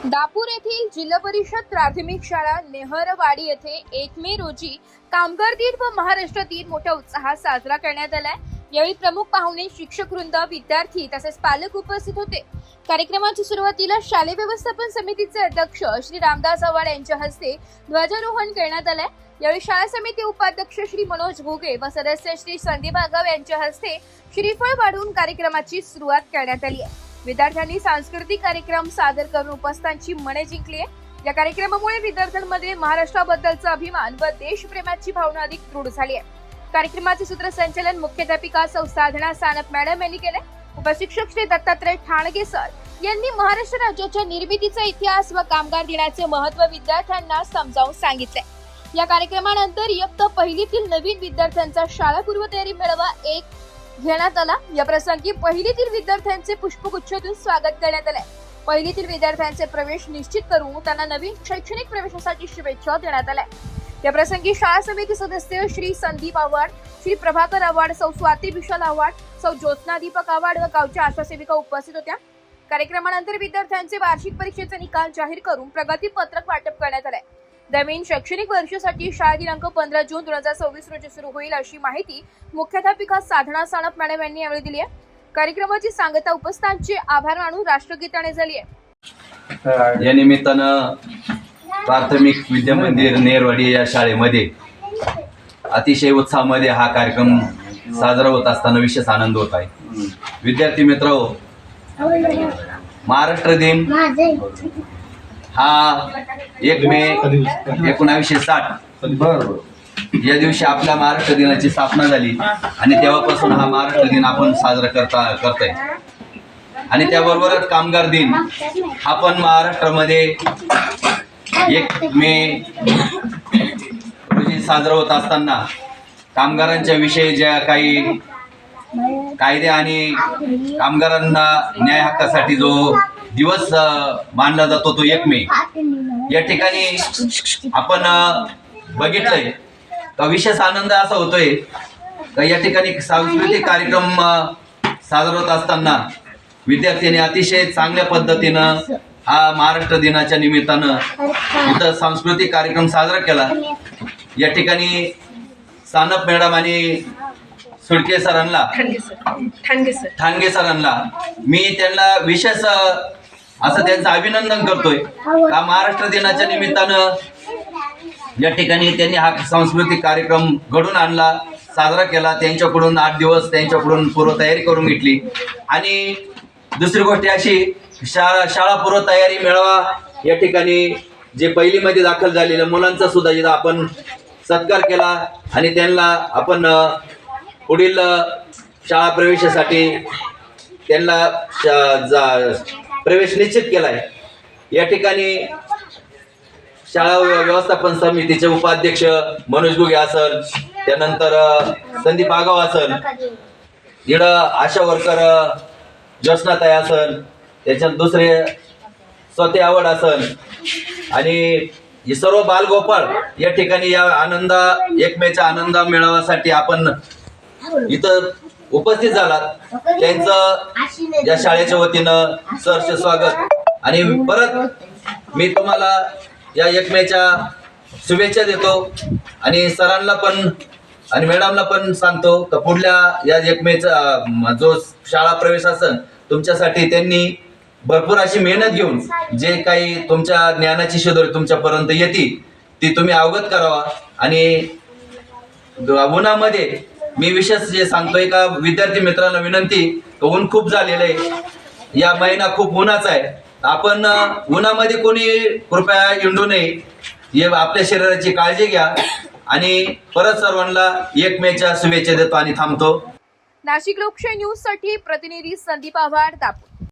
दापूर येथील जिल्हा परिषद प्राथमिक शाळा नेहरवाडी येथे 1 मे रोजी कामगार दिन व महाराष्ट्र दिन मोठ्या उत्साहात साजरा करण्यात आलाय। यावेळी प्रमुख पाहुणे शिक्षक वृंद, विद्यार्थी तसेच पालक उपस्थित होते। कार्यक्रमाच्या सुरुवातीला शालेय व्यवस्थापन समितीचे अध्यक्ष श्री रामदास आव्हाड यांच्या हस्ते ध्वजारोहण करण्यात आले। यावेळी शाळा समिती उपाध्यक्ष श्री मनोज घोगे व सदस्य श्री संदीप आगाव यांच्या हस्ते श्रीफळ वाढून कार्यक्रमाची सुरुवात करण्यात आली आहे। विद्यार्थ्यांनी सांस्कृतिक कार्यक्रम सादर करून उपस्थितांची मने जिंकली आहे। या कार्यक्रमामुळे विद्यार्थ्यांमध्ये महाराष्ट्राबद्दलचा अभिमान व देशप्रेमाची भावना अधिक दृढ झाली आहे। कार्यक्रमाचे सूत्रसंचालन मुख्याध्यापिका सौ साधना सानप मॅडम यांनी केले। उपशिक्षक श्री दत्तात्रय ठाणगे सर यांनी महाराष्ट्र राज्याच्या निर्मितीचा इतिहास व कामगार दिनाचे महत्त्व विद्यार्थ्यांना समजावून सांगितले। या कार्यक्रमानंतर इयत्ता पहिलीतील नवीन विद्यार्थ्यांचा शाळा पूर्वतयारी मेळावा घेण्यात आला। या प्रसंगी पहिलीतील विद्यार्थ्यांचे पुष्पगुच्छ देऊन स्वागत करण्यात आले। पहिलीतील विद्यार्थ्यांचे प्रवेश निश्चित करून त्यांना नवीन शैक्षणिक प्रवेशासाठी शुभेच्छा देण्यात आल्या। या प्रसंगी शाळा समिती सदस्य श्री संदीप आव्हाड, श्री प्रभाकर आव्हाड, सौ स्वाती विशाल आव्हाड, सौ ज्योत्ना दीपक आव्हाड व गावच्या आशा सेविका उपस्थित होत्या। कार्यक्रमानंतर विद्यार्थ्यांचे वार्षिक परीक्षेचे निकाल जाहीर करून प्रगती पत्रक वाटप करण्यात आले। दरम्यान शैक्षणिक वर्षासाठी शाळा दिनांक 15 जून 2024 रोजी सुरू होईल अशी माहिती मुख्याध्यापिका साधना सानप मॅडम यांनी यावेळी दिली आहे। कार्यक्रमाची सांगता उपस्थितांचे आभार मानून राष्ट्रगीताने झाली आहे। या निमित्तानं प्राथमिक विद्या मंदिर नेहरवाडी या शाळेमध्ये अतिशय उत्साहामध्ये हा कार्यक्रम साजरा होत असताना विशेष आनंद होत आहे। विद्यार्थी मित्रांनो, महाराष्ट्र दिन हा 1 मे 1960 या दिवशी आपल्या महाराष्ट्र दिनाची स्थापना झाली आणि तेव्हापासून हा महाराष्ट्र दिन आपण साजरा करतोय। आणि त्याबरोबरच कामगार दिन हा पण महाराष्ट्रामध्ये 1 मे रोजी साजरा होत असताना कामगारांच्या विषयी ज्या काही कायदे आणि कामगारांना न्याय हक्कासाठी जो दिवस मानला जातो तो 1 मे, या ठिकाणी आपण बघितलंय का विशेष आनंद असा होतोय का या ठिकाणी सांस्कृतिक कार्यक्रम साजरा होत असताना विद्यार्थ्यांनी अतिशय चांगल्या पद्धतीनं हा महाराष्ट्र दिनाच्या निमित्तानं इथं सांस्कृतिक कार्यक्रम साजरा केला। या ठिकाणी सानप मॅडम आणि सुडके सरांना, ठाणगे सरांना मी त्यांना विशेष असं त्यांचं अभिनंदन करतोय का महाराष्ट्र दिनाच्या निमित्तानं या ठिकाणी त्यांनी हा सांस्कृतिक कार्यक्रम घडून आणला, साजरा केला। त्यांच्याकडून 8 दिवस त्यांच्याकडून पूर्वतयारी करून घेतली। आणि दुसरी गोष्ट अशी, शाळा पूर्वतयारी मेळावा या ठिकाणी जे पहिलीमध्ये दाखल झालेल्या मुलांचा सुद्धा इथं आपण सत्कार केला आणि त्यांना आपण पुढील शाळा प्रवेशासाठी त्यांना प्रवेश निश्चित केलाय। या ठिकाणी शाळा व्यवस्थापन समितीचे उपाध्यक्ष मनोज घोगे असल, त्यानंतर संदीप आगाव असल, इकडं आशा वर्कर ज्योत्नाताई असल, त्याच्यात दुसरे स्वते आवड असल आणि हे सर्व बालगोपाळ या ठिकाणी या 1 मेच्या आनंद मेळाव्यासाठी आपण इथं उपस्थित झालात। त्यांचं या शाळेच्या वतीनं सहर्ष स्वागत। आणि परत मी तुम्हाला या 1 मेच्या शुभेच्छा देतो आणि सरांना पण आणि मॅडमला पण सांगतो का पुढल्या या 1 मेचा जो शाळा प्रवेश असेल तुमच्यासाठी त्यांनी भरपूर अशी मेहनत घेऊन जे काही तुमच्या ज्ञानाची शिदोरी तुमच्यापर्यंत येते ती तुम्ही अवगत करावा। आणि उन्हामध्ये मी विशेष जे सांगतोय का विद्यार्थी मित्रांना विनंती, ऊन खूप झालेलं आहे, या महिना खूप उन्हाचा आहे, आपण उन्हामध्ये कोणी कृपया हिंडू नये, हे आपल्या शरीराची काळजी घ्या। आणि परत सर्वांना 1 मेच्या शुभेच्छा देतो आणि थांबतो। नाशिक लोकशाही न्यूज साठी प्रतिनिधी संदीप आव्हाड, दापूर।